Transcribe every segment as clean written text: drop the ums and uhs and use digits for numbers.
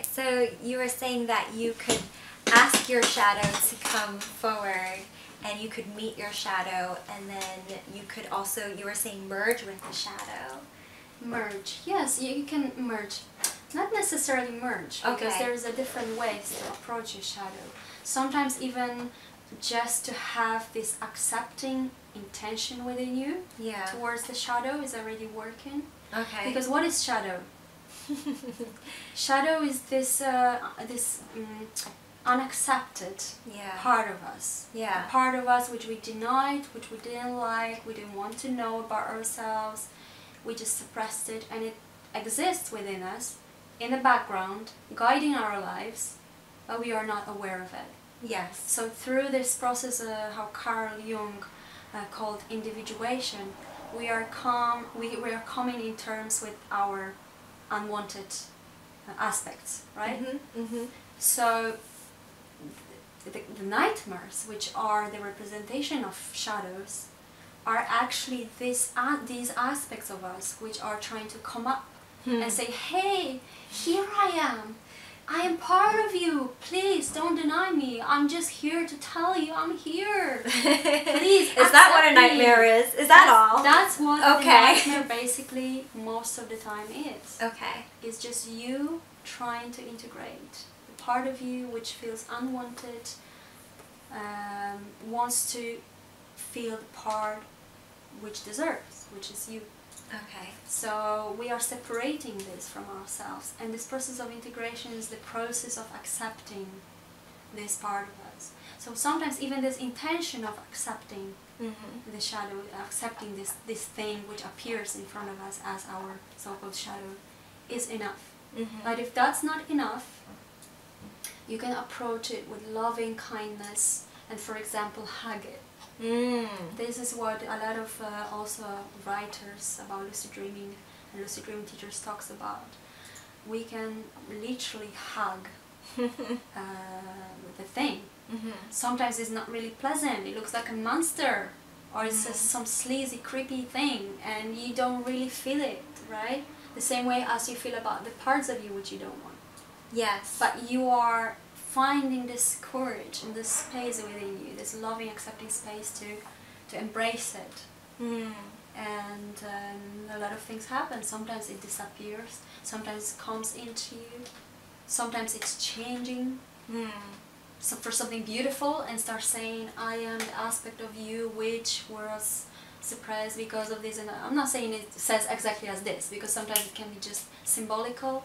Okay, so you were saying that you could ask your shadow to come forward and you could meet your shadow, and then you could also, you were saying, merge with the shadow. Merge. Yes, you can merge. Not necessarily merge, because Okay. there's a different ways to approach your shadow. Sometimes even just to have this accepting intention within you Yeah. towards the shadow is already working. Okay. Because what is shadow? Shadow is this unaccepted Yeah. part of us. Yeah. A part of us which we denied, which we didn't like, we didn't want to know about ourselves. We just suppressed it, and it exists within us, in the background, guiding our lives, but we are not aware of it. Yes. So through this process, how Carl Jung called individuation, we are coming in terms with our unwanted aspects, right? Mm-hmm. Mm-hmm. So the nightmares, which are the representation of shadows, are actually these aspects of us which are trying to come up and say, hey, here I am part of you, please don't deny me, I'm just here to tell you I'm here, please. Is that what a nightmare is? Is that all? That's what the nightmare basically most of the time is. Okay. It's just you trying to integrate the part of you which feels unwanted, wants to feel the part which deserves, which is you. Okay. So we are separating this from ourselves, and this process of integration is the process of accepting this part of us. So sometimes even this intention of accepting the shadow, accepting this thing which appears in front of us as our so-called shadow, is enough. But if that's not enough, you can approach it with loving kindness and, for example, hug it. This is what a lot of also writers about lucid dreaming and lucid dream teachers talks about. We can literally hug the thing. Sometimes it's not really pleasant, it looks like a monster, or it's just some sleazy, creepy thing, and you don't really feel it, right? The same way as you feel about the parts of you which you don't want. Yes. But you are finding this courage and this space within you, this loving, accepting space to embrace it. And a lot of things happen. Sometimes it disappears, sometimes it comes into you, sometimes it's changing so for something beautiful, and start saying, I am the aspect of you which was suppressed because of this. And I'm not saying it says exactly as this, because sometimes it can be just symbolical,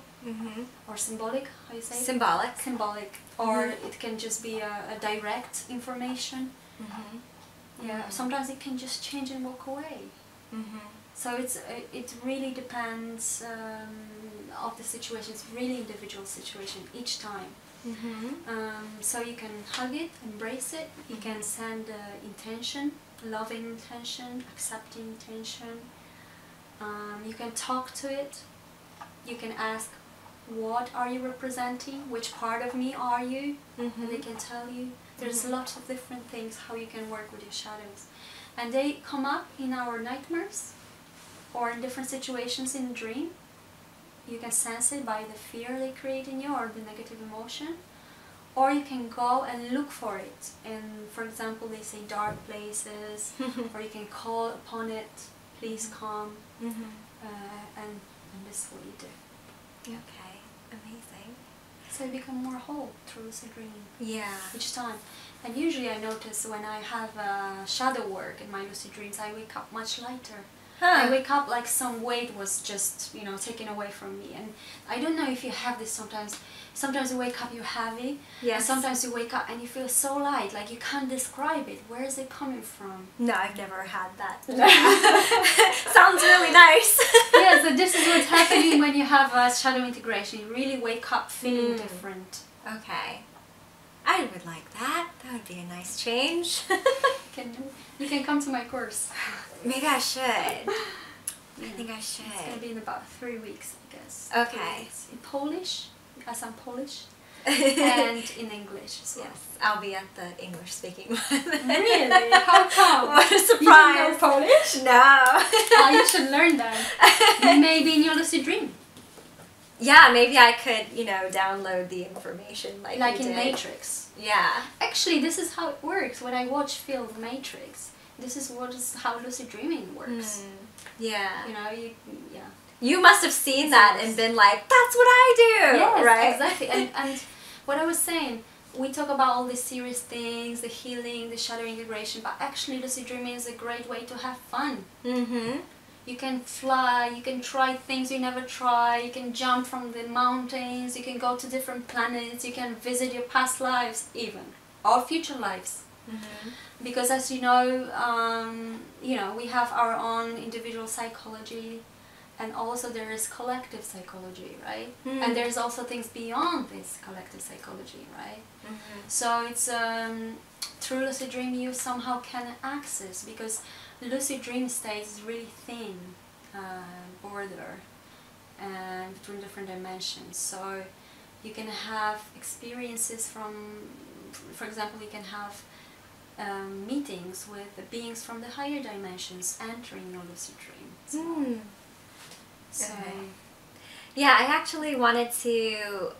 or symbolic, how you say it? Symbolic. Symbolic. Or it can just be a direct information. Yeah. Sometimes it can just change and walk away. So it really depends of the situation. It's really individual situation each time. So you can hug it, embrace it. You can send intention, loving intention, accepting intention. You can talk to it. You can ask, what are you representing? Which part of me are you? And they can tell you. There's lots of different things how you can work with your shadows. And they come up in our nightmares or in different situations in the dream. You can sense it by the fear they create in you or the negative emotion. Or you can go and look for it. And for example, they say dark places, or you can call upon it, please come. And this is what you do. Okay, amazing. So you become more whole through lucid dreaming. Yeah. Each time. And usually I notice when I have shadow work in my lucid dreams, I wake up much lighter. I wake up like some weight was just, taken away from me. And I don't know if you have this sometimes. Sometimes you wake up, you're heavy. Yes. And sometimes you wake up and you feel so light, like you can't describe it. Where is it coming from? No, I've never had that. Sounds really nice. Yeah, so this is what's happening when you have shadow integration. You really wake up feeling different. Okay. I would like that. That would be a nice change. You can come to my course. Maybe I should. I think I should. It's going to be in about 3 weeks, I guess. Okay. In Polish, as I'm Polish, and in English as well. Yes, I'll be at the English speaking one. Really? How come? What a surprise! You don't know Polish? No. Oh, you should learn that. Maybe in your lucid dream. Yeah, maybe I could, you know, download the information like you in did. Matrix. Yeah. Actually, this is how it works. When I watch film Matrix, this is how lucid dreaming works. Yeah. You know, You must have seen that and been like, that's what I do! Yes, right? exactly. And what I was saying, we talk about all these serious things, the healing, the shadow integration, but actually lucid dreaming is a great way to have fun. Mm-hmm. You can fly, you can try things you never try, you can jump from the mountains, you can go to different planets, you can visit your past lives even, or future lives. Mm-hmm. Because as you know, we have our own individual psychology, and also there is collective psychology, right? And there's also things beyond this collective psychology, right? So it's through lucid dream you somehow can access, because lucid dream state is really thin border between different dimensions. So you can have experiences from, for example, you can have meetings with the beings from the higher dimensions entering your lucid dream. So yeah, I actually wanted to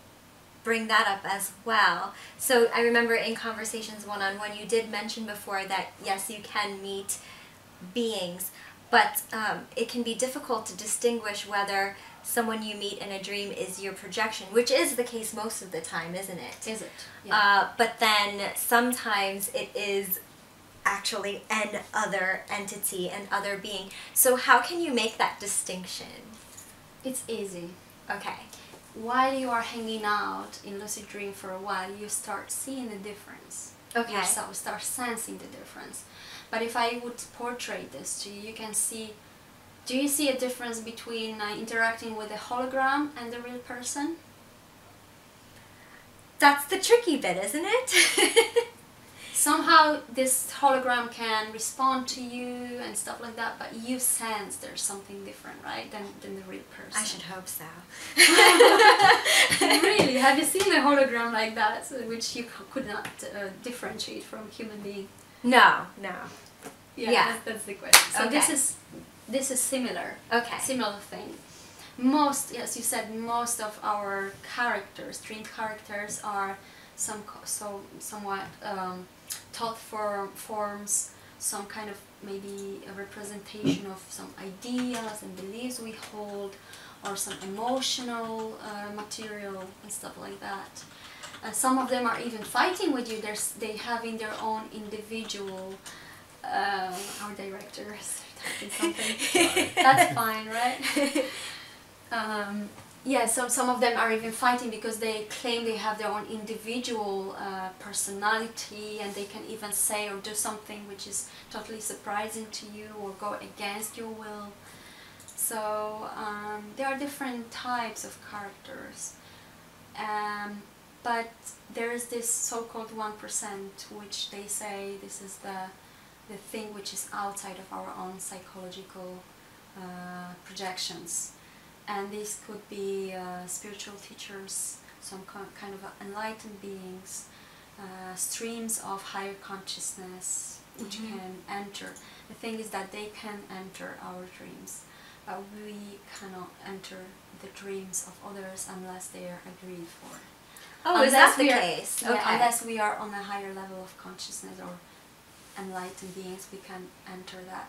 bring that up as well. So I remember in conversations one-on-one you did mention before that yes, you can meet beings, but it can be difficult to distinguish whether someone you meet in a dream is your projection, which is the case most of the time, isn't it? is it? Yeah. But then sometimes it is actually an other entity, an other being. So how can you make that distinction? It's easy. Okay. While you are hanging out in lucid dream for a while, you start seeing the difference. Okay. Yourself start sensing the difference. But if I would portray this to you, you can see. Do you see a difference between interacting with a hologram and the real person? That's the tricky bit, isn't it? Somehow this hologram can respond to you and stuff like that, but you sense there's something different, right, than the real person. I should hope so. Really? Have you seen a hologram like that, which you could not differentiate from human being? No. Yeah. That's the question. So Okay. this is similar. Okay. Similar thing. Most, as you said, most of our characters, dream characters, are somewhat thought forms, some kind of maybe a representation of some ideas and beliefs we hold, or some emotional material and stuff like that. Some of them are even fighting with you. They having their own individual. Our director is typing something. That's fine, right? Yeah, so some of them are even fighting because they claim they have their own individual personality, and they can even say or do something which is totally surprising to you or go against your will. So there are different types of characters, but there is this so-called 1%, which they say this is the thing which is outside of our own psychological projections. And these could be spiritual teachers, some kind of enlightened beings, streams of higher consciousness which can enter. The thing is that they can enter our dreams, but we cannot enter the dreams of others unless they are agreed for. Oh, is that the case? Yeah, Okay. unless we are on a higher level of consciousness or enlightened beings, we can enter that.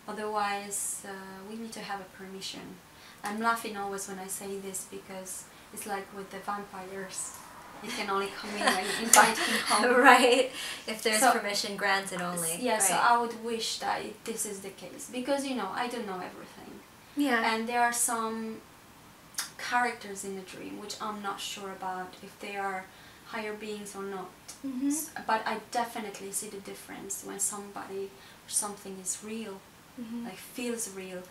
Otherwise, we need to have a permission. I'm laughing always when I say this because it's like with the vampires. You can only come in when you invite him home. Right. If there's permission granted only. Yeah, right. so I would wish that this is the case. Because, you know, I don't know everything. Yeah. And there are some characters in the dream which I'm not sure about if they are higher beings or not. But I definitely see the difference when somebody or something is real, like feels real.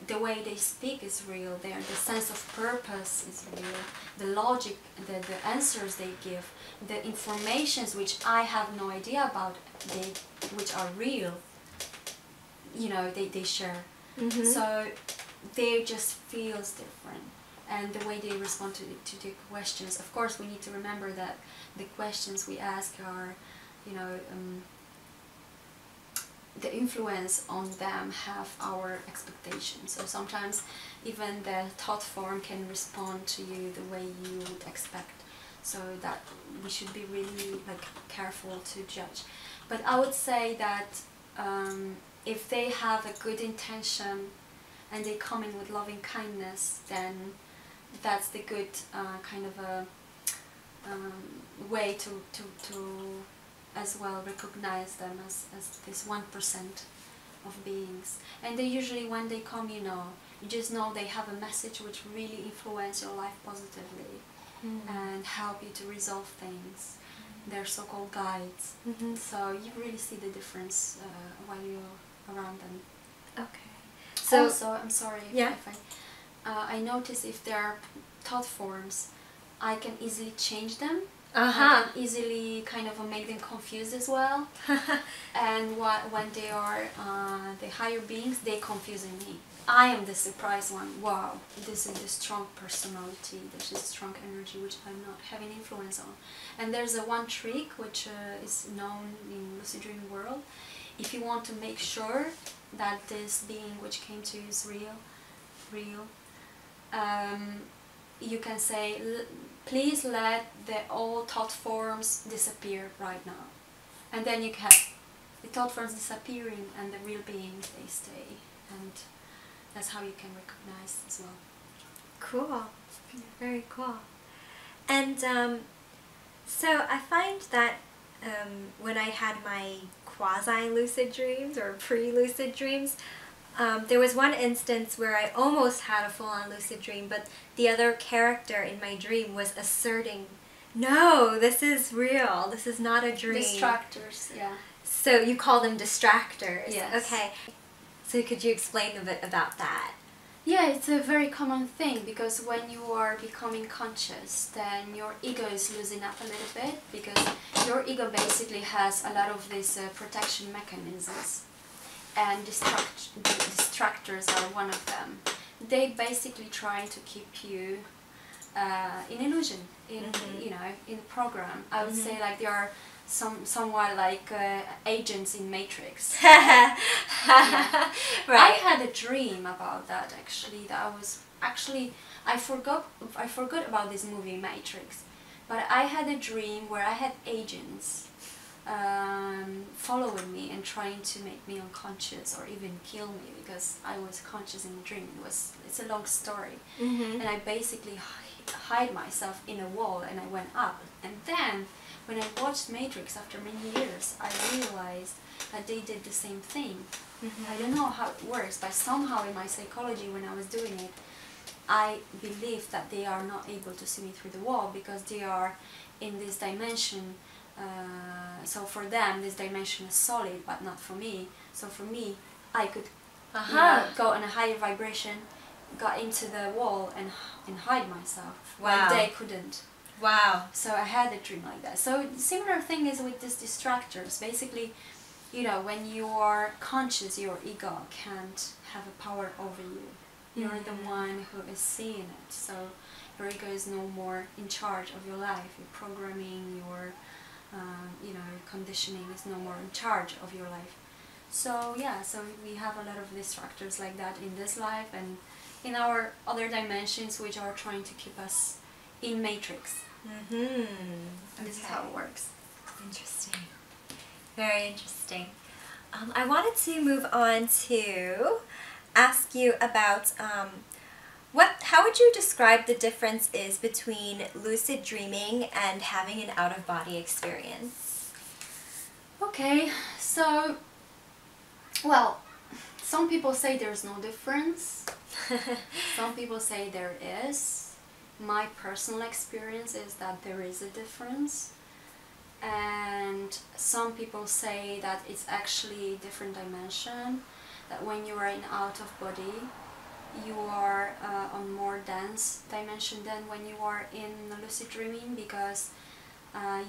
The way they speak is real, the sense of purpose is real, the logic, the answers they give, the informations which I have no idea about, which are real, you know, they share. So they just feels different, and the way they respond to the questions. Of course, we need to remember that the questions we ask are, you know, the influence on them have our expectations. So sometimes even the thought form can respond to you the way you would expect. So that we should be really like careful to judge. But I would say that if they have a good intention and they come in with loving kindness, then that's the good kind of a way to as well recognize them as this 1% of beings. And they usually, when they come, you just know they have a message which really influence your life positively and help you to resolve things. They're so-called guides. So you really see the difference while you're around them. Okay. So also, I'm sorry if I notice if there are thought forms, I can easily change them. I can easily kind of make them confused as well. And when they are the higher beings, they confusing me. I am the surprised one. Wow, this is a strong personality, this is strong energy which I'm not having influence on. And there's a one trick which is known in lucid dream world. If you want to make sure that this being which came to you is real, you can say, please let all thought forms disappear right now. And then you have the thought forms disappearing and the real beings, they stay. And that's how you can recognize as well. Cool. Very cool. And so I find that when I had my quasi-lucid dreams or pre-lucid dreams, there was one instance where I almost had a full-on lucid dream, but the other character in my dream was asserting, no, this is real, this is not a dream. Distractors, yeah. So you call them distractors. Yes. Okay. So could you explain a bit about that? Yeah, it's a very common thing, because when you are becoming conscious, then your ego is losing up a little bit, because your ego basically has a lot of these protection mechanisms. And distractors are one of them. They basically try to keep you in illusion, in in program. I would say like they are somewhat like agents in Matrix. Right. I had a dream about that actually. I forgot about this movie Matrix, but I had a dream where I had agents following me and trying to make me unconscious or even kill me because I was conscious in the dream. It's a long story. And I basically hide myself in a wall and I went up. And then when I watched Matrix after many years, I realized that they did the same thing. I don't know how it works, but somehow in my psychology when I was doing it, I believed that they are not able to see me through the wall because they are in this dimension. So for them this dimension is solid, but not for me. So for me, I could go on a higher vibration, got into the wall and hide myself. Wow. While they couldn't. Wow. So I had a dream like that. So similar thing is with these distractors. Basically, when you are conscious, your ego can't have a power over you. You're the one who is seeing it. So your ego is no more in charge of your life. Your programming, your conditioning is no more in charge of your life. So yeah, so we have a lot of distractors like that in this life and in our other dimensions which are trying to keep us in Matrix. And this is how it works. Interesting. Very interesting. I wanted to move on to ask you about how would you describe the difference is between lucid dreaming and having an out-of-body experience? Okay, so, well, some people say there's no difference. Some people say there is. My personal experience is that there is a difference. And some people say that it's actually a different dimension, that when you are in out-of-body, you are on more dense dimension than when you are in lucid dreaming, because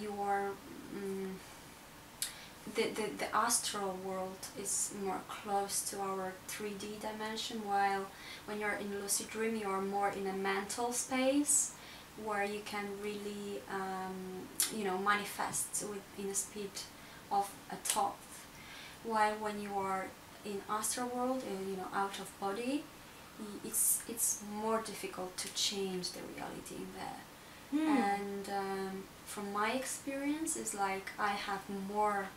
you are the astral world is more close to our 3D dimension, while when you're in lucid dream you are more in a mental space where you can really manifest in a speed of a thought. while when you are in astral world, you know, out of body, it's more difficult to change the reality in there. And from my experience, it's like I have more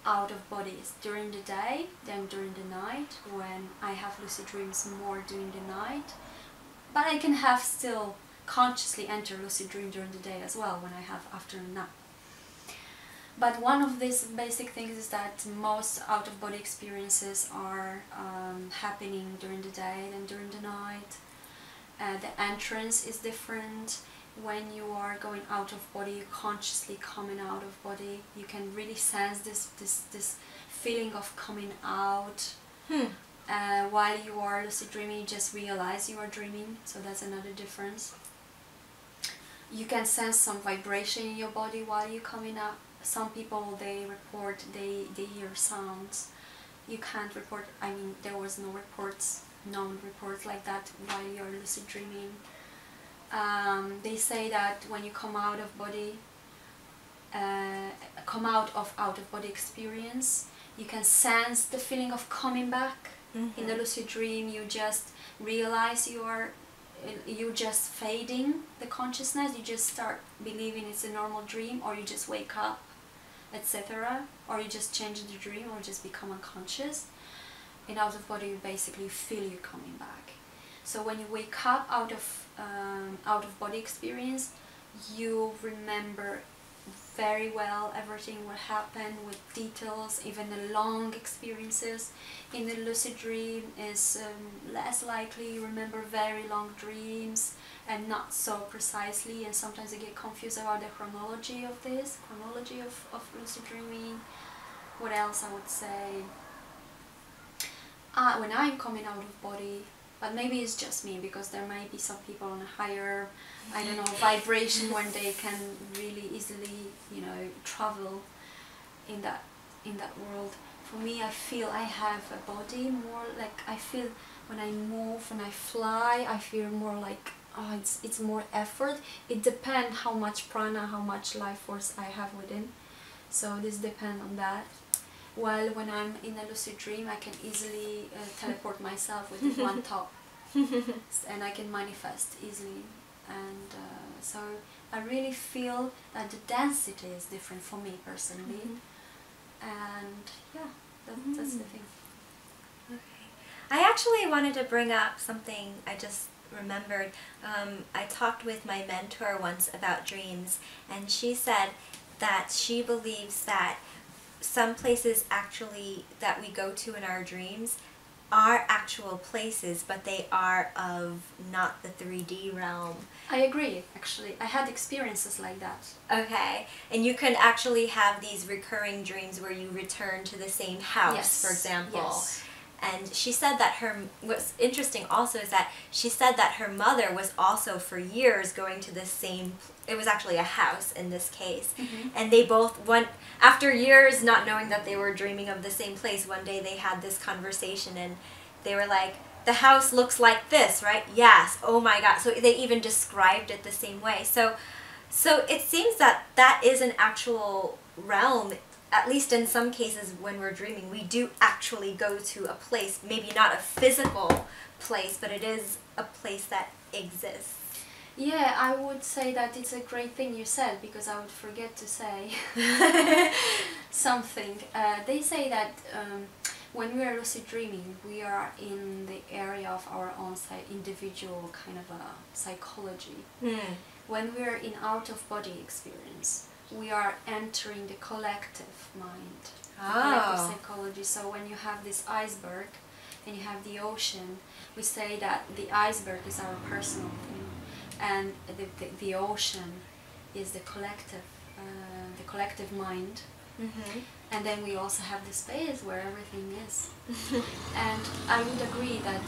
out of bodies during the day than during the night, when I have lucid dreams more during the night. But I can have still consciously enter lucid dream during the day as well, when I have afternoon nap. But one of these basic things is that most out-of-body experiences are happening during the day than during the night. The entrance is different. When you are going out of body, you're consciously coming out of body. You can really sense this feeling of coming out. While you are lucid dreaming, you just realize you are dreaming, so that's another difference. You can sense some vibration in your body while you're coming up. Some people, they report they hear sounds. You can't report, I mean, there was no reports, known reports like that while you're lucid dreaming. They say that when you come out of body, out of body experience, you can sense the feeling of coming back. In the lucid dream, you just realize you just fading the consciousness. You just start believing it's a normal dream, or you just wake up, etc. Or you just change the dream, or just become unconscious. In out of body, you basically feel you coming back. So when you wake up out of body experience, you remember very well everything what happened with details, even the long experiences. In the lucid dream is less likely you remember very long dreams, and not so precisely, and sometimes I get confused about the chronology of lucid dreaming. What else I would say? When I'm coming out of body, but maybe it's just me, because there might be some people on a higher, I don't know, vibration when they can really easily, you know, travel in that world. For me, I feel I have a body more like, I feel when I move, when I fly, I feel more like, oh, it's more effort. It depends how much prana, how much life force I have within. So this depends on that. While when I'm in a lucid dream, I can easily teleport myself with one thought, and I can manifest easily. And so I really feel that the density is different for me personally. And yeah, that's the thing. Okay. I actually wanted to bring up something I just remembered. I talked with my mentor once about dreams, and she said that she believes that some places actually that we go to in our dreams are actual places, but they are of not the 3D realm. I agree, actually. I had experiences like that. Okay. And you can actually have these recurring dreams where you return to the same house, Yes. for example. Yes. And she said that what's interesting also is that she said that her mother was also for years going to the same, it was actually a house in this case. And they both went, after years not knowing that they were dreaming of the same place, one day they had this conversation and they were like, the house looks like this, right? Yes. Oh my God. So they even described it the same way. So it seems that that is an actual realm. At least in some cases when we're dreaming, we do actually go to a place, maybe not a physical place, but it is a place that exists. Yeah, I would say that it's a great thing you said, because I would forget to say something. They say that when we are lucid dreaming, we are in the area of our own individual kind of a psychology. When we are in out-of-body experience, we are entering the collective mind, collective psychology. So when you have this iceberg and you have the ocean, we say that the iceberg is our personal thing, and the ocean is the collective mind. And then we also have the space where everything is. And I would agree that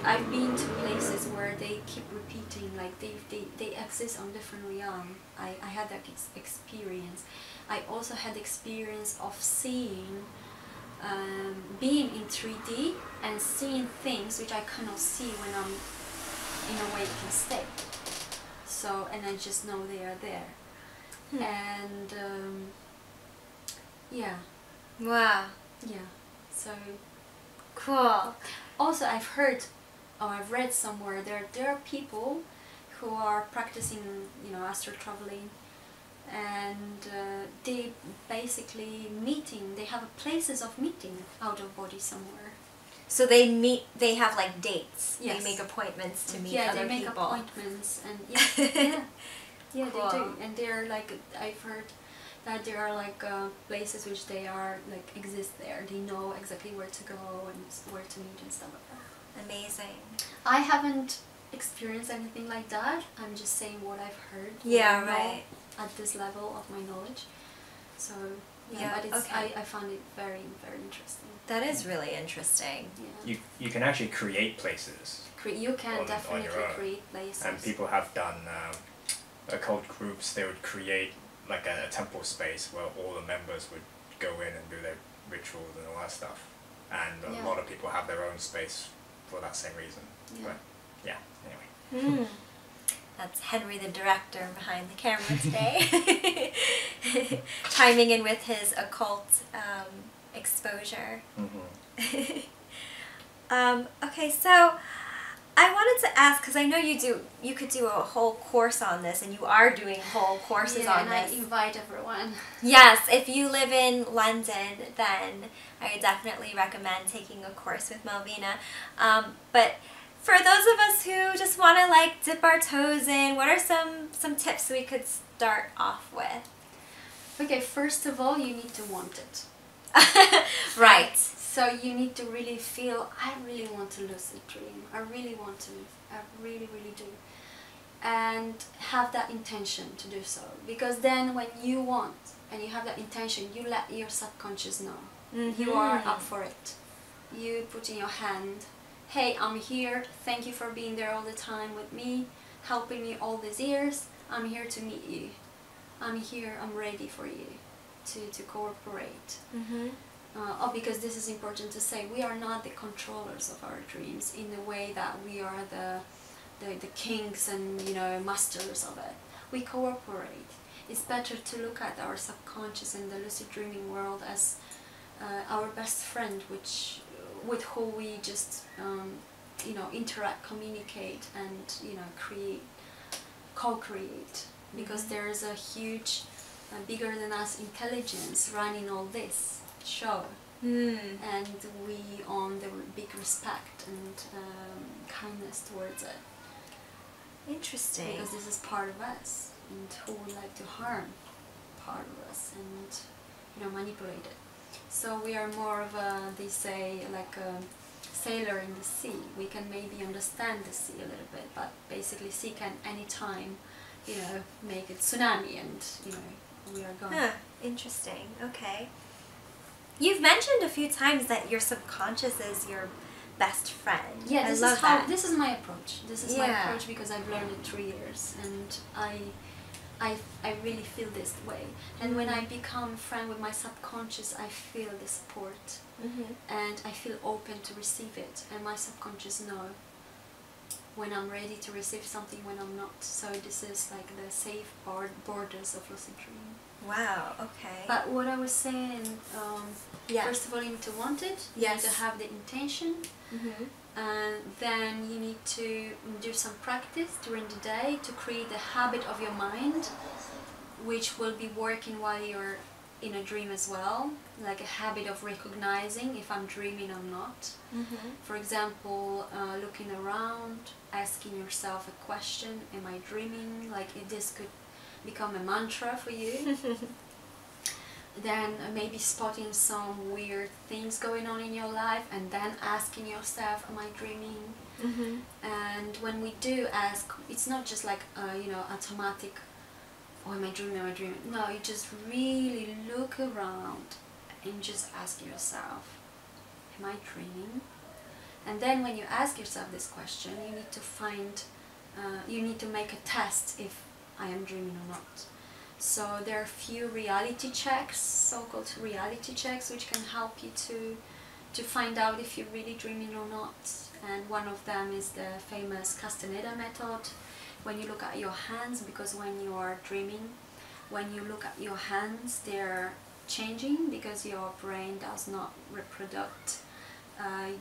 I've been to places where they keep repeating, like they exist on different realms. I had that experience. I also had experience of seeing, being in 3D and seeing things which I cannot see when I'm in a waking state. So, and I just know they are there. And yeah, Wow. Yeah. So Cool. also I've heard or I've read somewhere there are people who are practicing, you know, astral traveling, and they basically meeting. They have places of meeting out of body somewhere. So they meet, they have like dates. Yes. They make appointments to meet Yeah, other they make people. appointments, and yeah, yeah, Cool. they do. And they're like, I've heard that there are like places which they are like exist there. They know exactly where to go and where to meet and stuff like that. Amazing. I haven't experienced anything like that. I'm just saying what I've heard. Yeah, what I know right. At this level of my knowledge. So Yeah, but it's, okay. I found it very, very interesting. That is really interesting. Yeah. You can actually create places. You can on definitely your own. create places. And people have done occult groups. They would create like a temple space where all the members would go in and do their rituals and all that stuff. And a lot of people have their own space for that same reason. Yeah. But yeah, anyway. That's Henry, the director, behind the camera today, chiming in with his occult exposure. Okay, so I wanted to ask, because I know you could do a whole course on this, and you are doing whole courses on and this. I invite everyone. Yes, if you live in London, then I would definitely recommend taking a course with Malwina. But for those of us who just want to like dip our toes in, what are some tips we could start off with? Okay, first of all, you need to want it. Right. So you need to really feel, I really want to lucid dream. I really want to. I really, really do. And have that intention to do so. Because then when you want and you have that intention, you let your subconscious know. You are up for it. You put in your hand, hey, I'm here. Thank you for being there all the time with me, helping me all these years. I'm here to meet you. I'm here. I'm ready for you to cooperate. Because this is important to say, we are not the controllers of our dreams in the way that we are the kings and, you know, masters of it. We cooperate. It's better to look at our subconscious and the lucid dreaming world as our best friend, with who we just you know, interact, communicate, and, you know, co-create, because there is a huge, bigger than us intelligence running all this show, and we own the big respect and kindness towards it. Interesting. Because this is part of us, and who would like to harm part of us and, you know, manipulate it. So we are more of a, they say, like a sailor in the sea. We can maybe understand the sea a little bit, but basically sea can anytime, you know, make a tsunami, and, you know, we are gone. Interesting. Okay. You've mentioned a few times that your subconscious is your best friend. Yeah, I love that. This is my approach. This is my approach because I've learned it 3 years, and I really feel this way. And when I become friend with my subconscious, I feel the support, and I feel open to receive it. And my subconscious know when I'm ready to receive something, when I'm not. So this is like the safe borders of lucid dreaming. Wow. Okay. But what I was saying, first of all, you need to want it. You need to have the intention. And then you need to do some practice during the day to create a habit of your mind, which will be working while you're in a dream as well, like a habit of recognizing if I'm dreaming or not. For example, looking around, asking yourself a question, am I dreaming? Like, if this could become a mantra for you. Then maybe spotting some weird things going on in your life, and then asking yourself, am I dreaming? And when we do ask, it's not just like you know, automatic, oh, am I dreaming, am I dreaming? No, you just really look around and just ask yourself, am I dreaming? And then when you ask yourself this question, you need to find, you need to make a test if I am dreaming or not. So there are a few reality checks, so-called reality checks, which can help you to find out if you're really dreaming or not. And one of them is the famous Castaneda method. When you look at your hands, because when you are dreaming, when you look at your hands, they're changing because your brain does not reproduce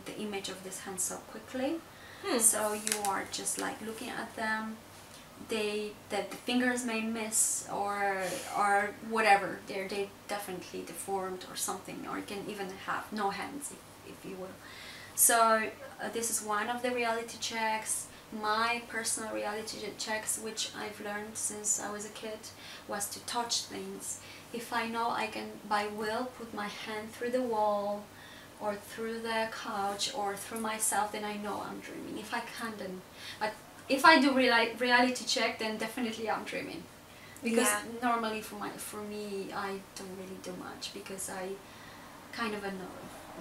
the image of this hand so quickly. So you are just like looking at them. The fingers may miss or whatever. They definitely deformed or something, or you can even have no hands if you will. So this is one of the reality checks. My personal reality checks, which I've learned since I was a kid, was to touch things. If I know I can by will put my hand through the wall or through the couch or through myself, then I know I'm dreaming. If I can't, then... But if I do reality check, then definitely I'm dreaming. Because normally for me, I don't really do much because I kind of know.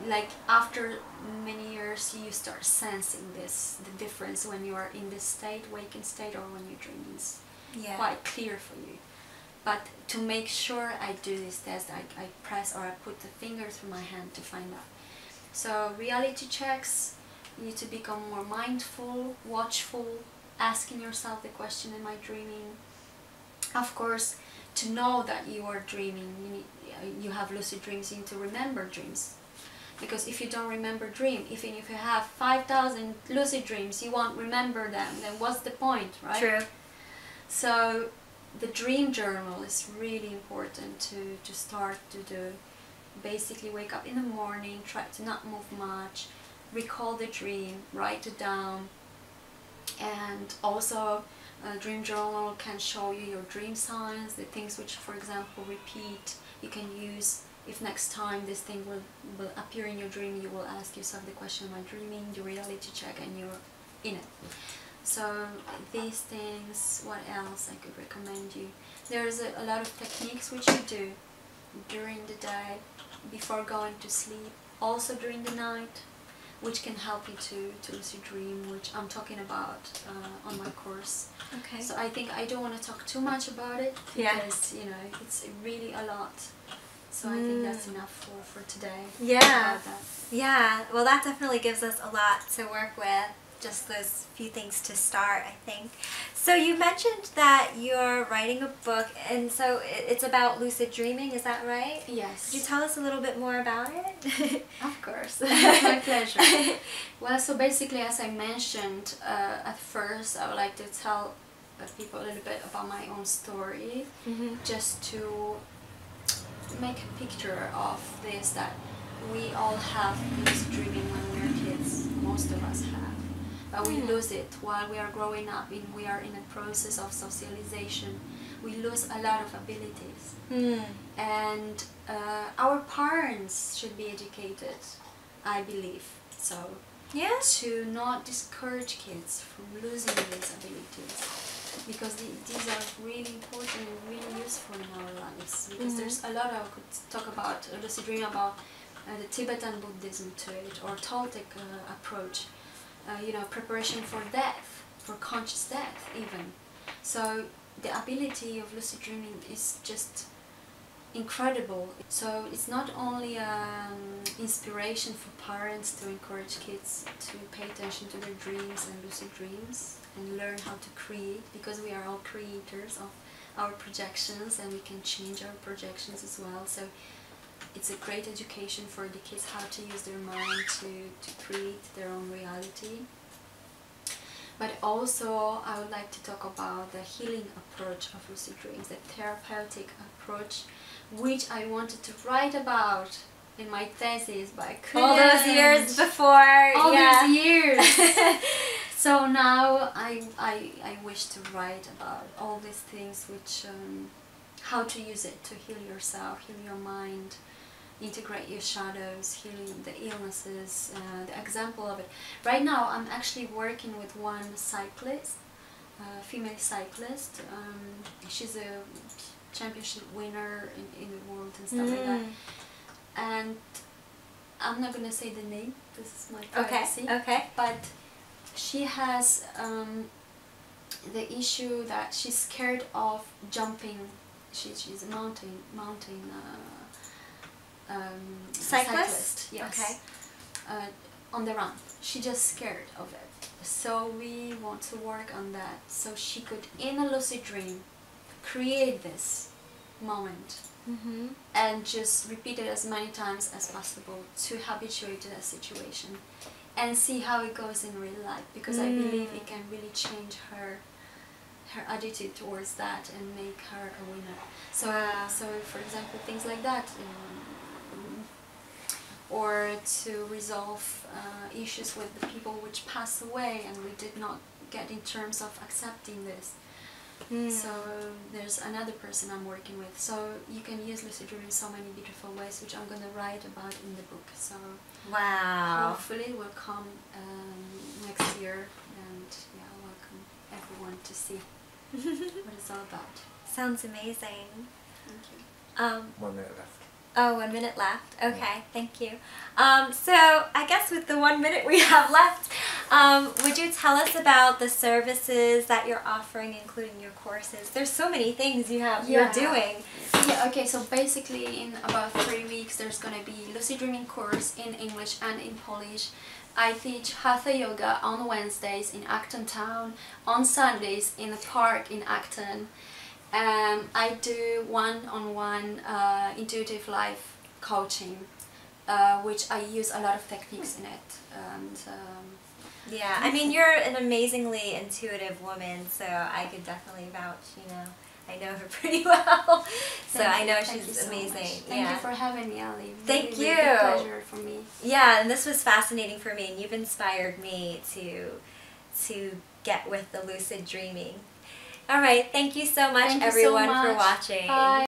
Like after many years, you start sensing the difference when you are in this state, waking state, or when you're dreaming. It's quite clear for you. But to make sure I do this test, I press or I put the finger through my hand to find out. So reality checks, you need to become more mindful, watchful, asking yourself the question, am I dreaming? Of course, to know that you are dreaming, you have lucid dreams, you need to remember dreams. Because if you don't remember dream, even if you have 5,000 lucid dreams, you won't remember them, then what's the point, right? True. So the dream journal is really important to start to do. Basically wake up in the morning, try to not move much, recall the dream, write it down, and also a dream journal can show you your dream signs, the things which, for example, repeat. You can use, if next time this thing will appear in your dream, you will ask yourself the question, am I dreaming? Do reality check, and you're in it. So these things, what else I could recommend you? There's a lot of techniques which you do during the day, before going to sleep, also during the night, which can help you to lucid dream, which I'm talking about on my course. Okay. So I think I don't want to talk too much about it because you know it's really a lot. So I think that's enough for today. Yeah. Yeah. Well, that definitely gives us a lot to work with. Just those few things to start, I think. So you mentioned that you're writing a book, and so it's about lucid dreaming, is that right? Yes. Could you tell us a little bit more about it? Of course, it's my pleasure. Well, so basically, as I mentioned at first, I would like to tell people a little bit about my own story, just to make a picture of this, that we all have lucid dreaming when we're kids. Most of us have. But we lose it while we are growing up, we are in a process of socialization. We lose a lot of abilities. And our parents should be educated, I believe. So to not discourage kids from losing these abilities, because these are really important and really useful in our lives. Because there's a lot I could talk about, lucid dream, about the Tibetan Buddhism to it, or Toltec approach. You know, preparation for death, for conscious death even. So the ability of lucid dreaming is just incredible. So it's not only inspiration for parents to encourage kids to pay attention to their dreams and lucid dreams and learn how to create, because we are all creators of our projections and we can change our projections as well. So it's a great education for the kids how to use their mind to create their own reality. But also I would like to talk about the healing approach of lucid dreams, the therapeutic approach, which I wanted to write about in my thesis, but I couldn't. All those years before. All these years. So now I wish to write about all these things, which how to use it to heal yourself, heal your mind, integrate your shadows, healing the illnesses, the example of it. Right now I'm actually working with one cyclist, female cyclist. She's a championship winner in the world and stuff like that. And I'm not gonna say the name, this is my privacy. Okay. But she has the issue that she's scared of jumping. She's a mountain cyclist, yes. Okay. On the run. She's just scared of it. So we want to work on that, so she could, in a lucid dream, create this moment. Mm-hmm. And just repeat it as many times as possible to habituate to that situation and see how it goes in real life, because I believe it can really change her attitude towards that and make her a winner. So, for example, things like that, or to resolve issues with the people which passed away and we did not get in terms of accepting this. So there's another person I'm working with. So you can use lucid dreaming in so many beautiful ways, which I'm going to write about in the book. So wow. hopefully it will come next year, and yeah, welcome everyone to see what it's all about. Sounds amazing. Thank you. 1 minute left. Oh, 1 minute left. Okay, thank you. So I guess with the 1 minute we have left, would you tell us about the services that you're offering, including your courses? There's so many things you're doing. Yeah, okay, so basically in about 3 weeks there's going to be lucid dreaming course in English and in Polish. I teach Hatha Yoga on Wednesdays in Acton Town, on Sundays in a park in Acton. I do one-on-one intuitive life coaching, which I use a lot of techniques in it. And yeah, I mean, you're an amazingly intuitive woman, so I could definitely vouch, you know. I know her pretty well, so I know she's amazing. Thank you for having me, Ellie. Thank you. Really a pleasure for me. Yeah, and this was fascinating for me, and you've inspired me to get with the lucid dreaming. All right, thank you so much, everyone, for watching. Bye.